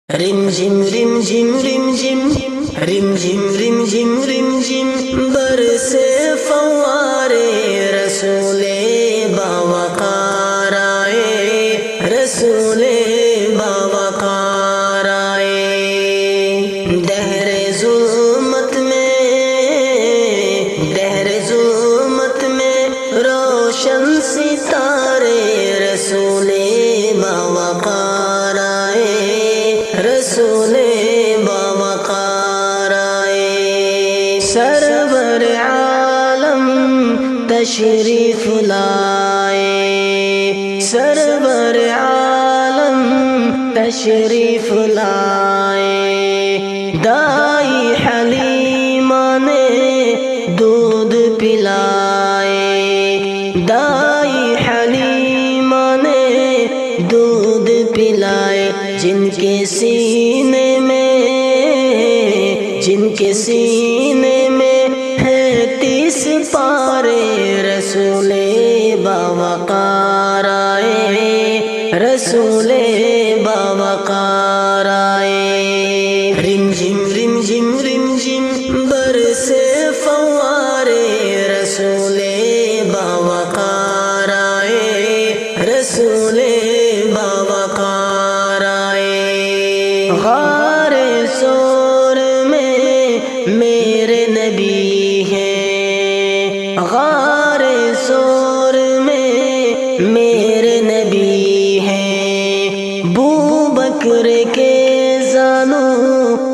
رم جم رم جم رم جم رم جم رم جم رم جم برسے فوارے رسول باوقار آئے، رسول باوقار آئے۔ دہر ظلمت میں روشن ستارے رسول باوقار آئے، رسول باوقار آئے۔ سرور عالم تشریف لائے، سرور عالم تشریف لائے۔ دائی حلیمہ نے دودھ پلائے، دائی حلیمہ نے دودھ پلائے۔ جن کے سینے میں ہے 30 پارے رسول باوقار آئے، رسول باوقار آئے۔ رم جم رم جم رم جم برسے فوارے رسول باوقار آئے، رسول باوقار آئے۔ غار سور میں میرے نبی ہیں، غار سور میں میرے نبی ہیں۔ بو بکر کے زانوں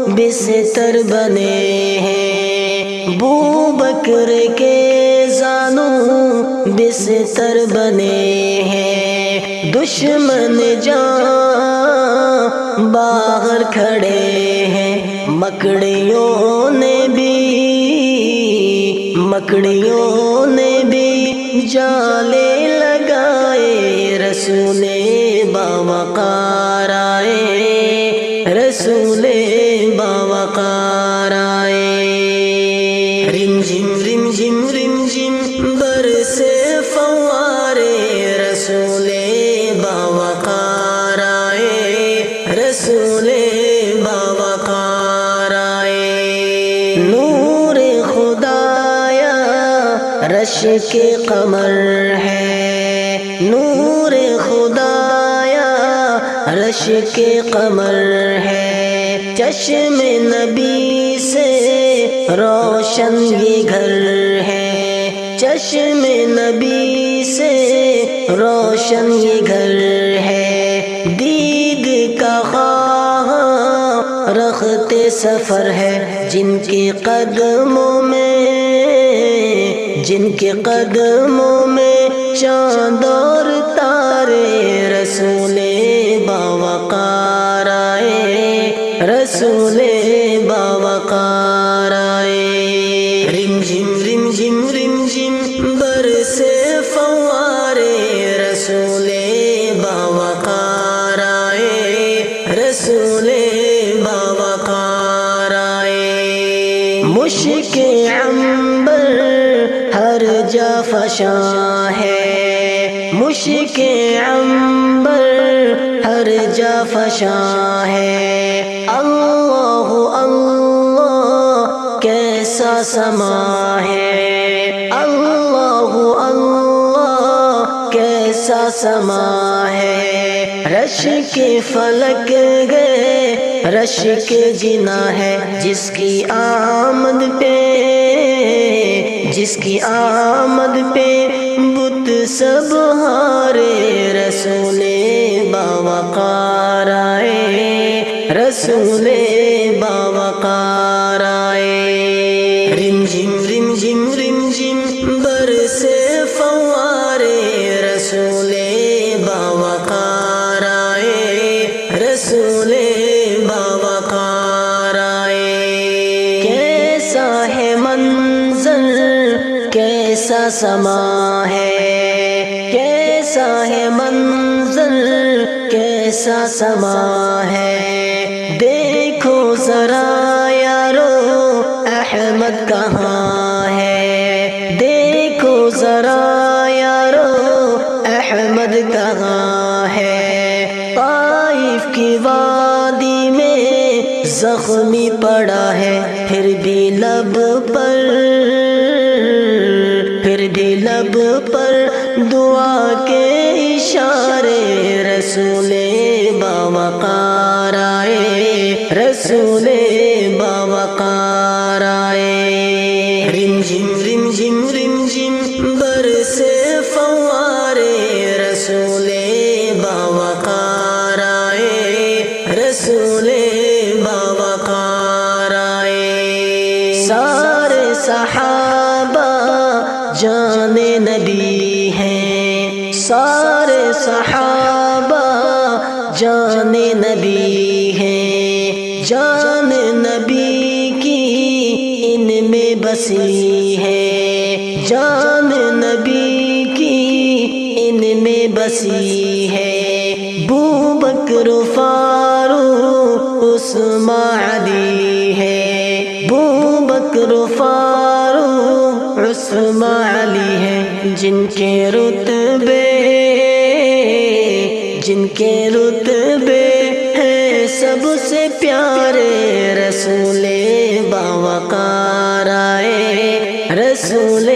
بستر بنے ہیں، بو بکر کے زانوں بستر بنے ہیں۔ دشمن جان باہر کھڑے ہیں، مکڑیوں نے بھی جالے لگائے رسول باوقار آئے، رسول باوقار آئے۔ رم جم رم جم رم جم برسے فوارے رسول باوقار آئے، رسول باوقار آئے۔ نور خدایا رش کے قمر ہے، نور خدایا رش کے قمر ہے۔ چشم نبی سے روشن یہ گھر ہے، چشم نبی سے روشن یہ گھر ہے۔ دید کا خواہاں رخت سفر ہے، جن کے قدموں میں چاند اور تارے رسول باوقار آئے، رسول باوقار آئے۔ رم جم رم جم رم جم برسے فوارے رسول باوقار آئے، رسول باوقار آئے۔ مشک عنبر ہر جا فشاں ہے، مشک عنبر ہر جا فشاں ہے۔ اللہ اللہ کیسا سما ہے، اللہ اللہ کیسا سما ہے۔ رش کے فلک گئے رش کے جنا ہے، جس کی آمد پہ بت سب ہارے رسول باوقار آئے، رسول باوقار آئے۔ رم جم رم جم رم جم برسے فوارے رسول باوقار آئے، رسول باوقار آئے۔ کیسا ہے منظر کیسا سما ہے، کیسا ہے منظر کیسا سما ہے۔ دیکھو ذرا یارو احمد کہاں ہے، دیکھو ذرا یارو احمد کہاں ہے۔ طائف کی وادی میں زخمی پڑا ہے پھر بھی لب پر دعا کے اشارے، رسول باوقار آئے، رسول باوقار آئے۔ رم جھم رم جھم رم جھم برسے فوارے، رسول باوقار آئے، رسول باوقار آئے۔ سارے صحابہ جان نبی ہیں، سارے صحابہ جان نبی ہیں، جان نبی کی ان میں بسی ہے، جان نبی کی ان میں بسی ہے۔ بوبکر فاروق عثمان علی ہے، بوبکر فاروق عثمان علی ہے، جن کے رتبے ہیں سب سے پیارے، رسول باوقار آئے، رسول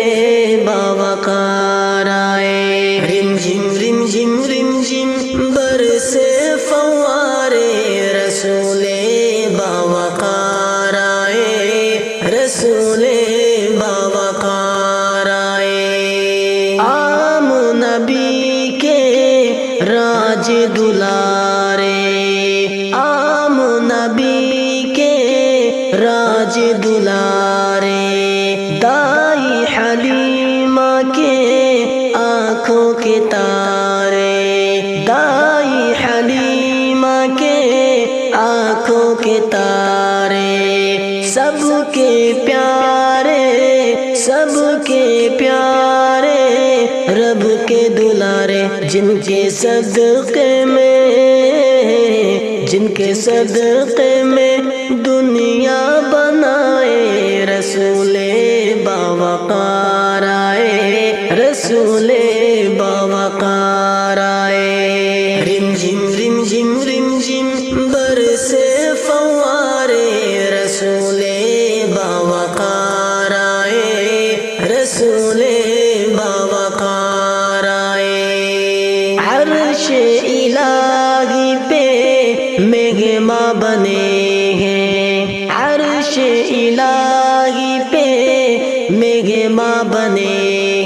باوقار آئے۔ رم جھم رم جھم رم جھم برسے فوارے، رسول باوقار آئے، رسول باوقار آئے۔ عام نبی کے راج دلارے، عام نبی کے راج دلارے، دائی حلیمہ کے آنکھوں کے تارے، دائی حلیمہ کے آنکھوں کے تارے، سب کے پیارے، سب کے پیارے، رب کے دلارے، جن کے صدقے میں دنیا بنائے، رسول باوقار آئے، رسول باوقار آئے۔ رم جھم رم جھم رم جھم برسے فوارے، رسول باوقار آئے، رسول باوقار آئے۔ عرش الہی پہ مہماں بنے ہیں، عرش الہی پہ مہماں بنے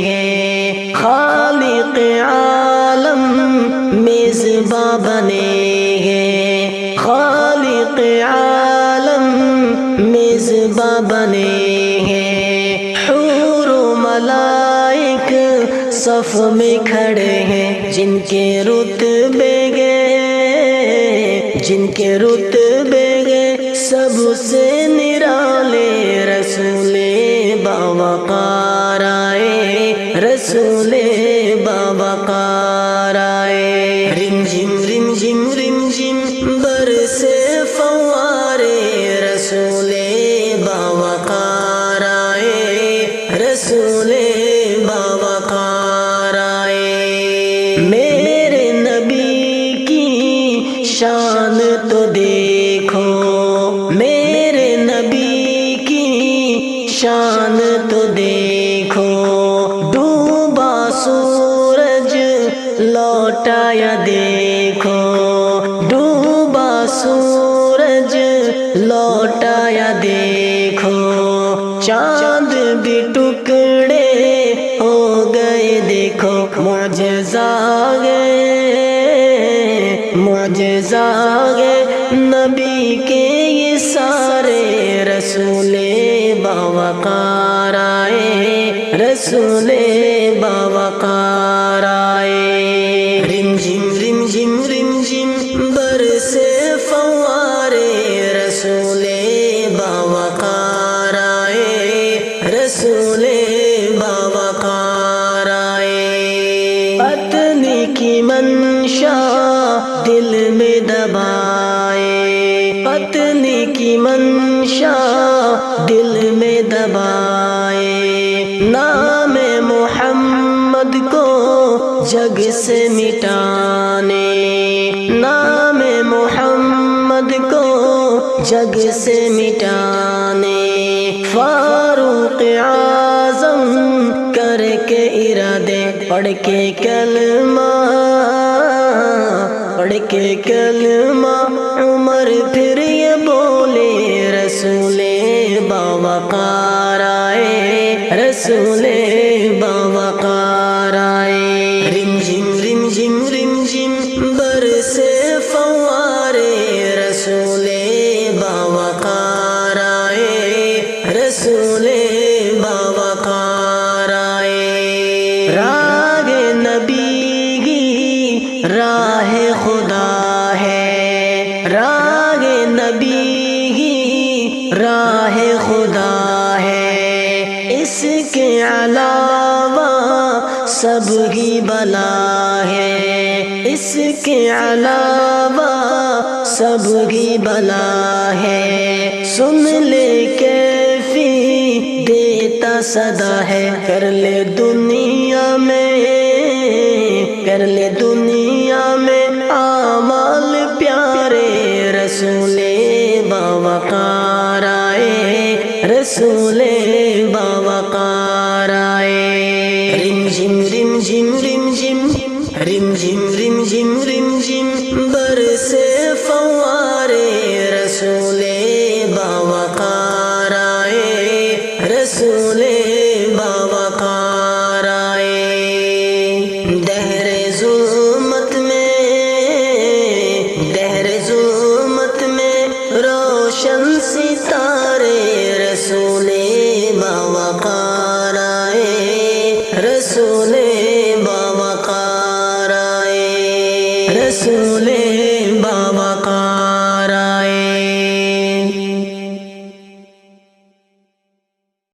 ہیں، خالق عالم میزباں بنے ہیں، خالق عالم میزباں بنے ہیں۔ حور و ملائک صف میں کھڑے ہیں، جن کے رتبے گئے سب سے نرالے، رسول باوقار آئے، رسول باوقار آئے۔ رم جھم رم جھم رم جھم برسے فوارے، رسول باوقار آئے، رسول باوقار آئے۔ میرے نبی کی شان تو دیکھو، میرے نبی کی شان تو دیکھو، ڈوبا سورج لوٹایا دیکھو، ڈوبا سورج لوٹایا دیکھو، چاند بھی ٹکڑے ہو گئے دیکھو، معجزہ گئے نبی کے یہ سارے، رسول باوقار آئے، رسول باوقار آئے۔ رم جھم رم جھم رم جھم برسے فوارے، رسول باوقار آئے، رسول باوقار آئے۔ پتنی کی منشا دل میں دبائے، پتنی کی منشا دل میں دبائے، نام محمد کو جگ سے مٹانے، نام محمد کو جگ سے مٹانے، فاروق اعظم کر کے ارادے، پڑھ کے کلمہ عمر پھر یہ بولے، رسول باوقار آئے، رسول باوقار آئے۔ رم جھم برسے فوارے، رسول باوقار آئے، رسول باوقار آئے۔ راگ نبی کی راہ خدا ہے، راگ نبی کی راہ خدا ہے، اس کے علاوہ سب کی بلا ہے، اس کے علاوہ سب کی بلا ہے۔ سن لے کیفی دیتا صدا ہے، کر لے دنیا میں اعمال پیارے، رسول باوقار آئے، رسول